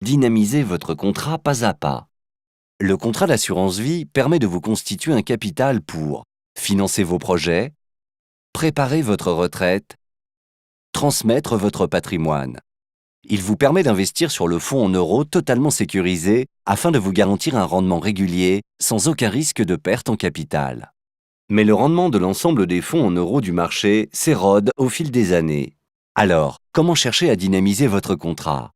Dynamisez votre contrat pas à pas. Le contrat d'assurance vie permet de vous constituer un capital pour financer vos projets, préparer votre retraite, transmettre votre patrimoine. Il vous permet d'investir sur le fonds en euros totalement sécurisé afin de vous garantir un rendement régulier sans aucun risque de perte en capital. Mais le rendement de l'ensemble des fonds en euros du marché s'érode au fil des années. Alors, comment chercher à dynamiser votre contrat?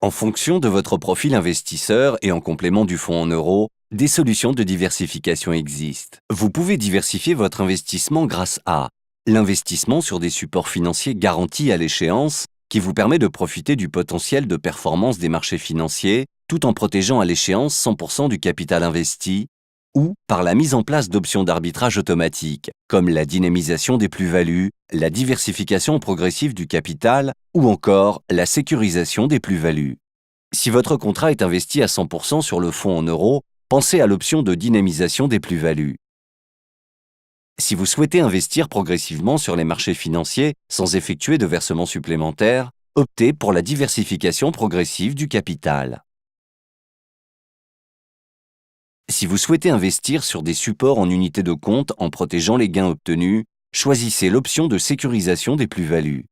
En fonction de votre profil investisseur et en complément du fonds en euros, des solutions de diversification existent. Vous pouvez diversifier votre investissement grâce à l'investissement sur des supports financiers garantis à l'échéance, qui vous permet de profiter du potentiel de performance des marchés financiers tout en protégeant à l'échéance 100% du capital investi, ou par la mise en place d'options d'arbitrage automatique, comme la dynamisation des plus-values, la diversification progressive du capital ou encore la sécurisation des plus-values. Si votre contrat est investi à 100% sur le fonds en euros, pensez à l'option de dynamisation des plus-values. Si vous souhaitez investir progressivement sur les marchés financiers sans effectuer de versements supplémentaires, optez pour la diversification progressive du capital. Si vous souhaitez investir sur des supports en unités de compte en protégeant les gains obtenus, choisissez l'option de sécurisation des plus-values.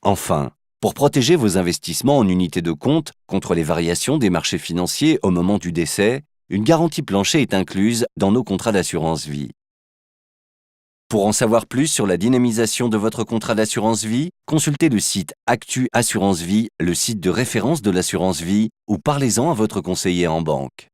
Enfin, pour protéger vos investissements en unités de compte contre les variations des marchés financiers au moment du décès, une garantie plancher est incluse dans nos contrats d'assurance vie. Pour en savoir plus sur la dynamisation de votre contrat d'assurance vie, consultez le site Actu Assurance Vie, le site de référence de l'assurance vie, ou parlez-en à votre conseiller en banque.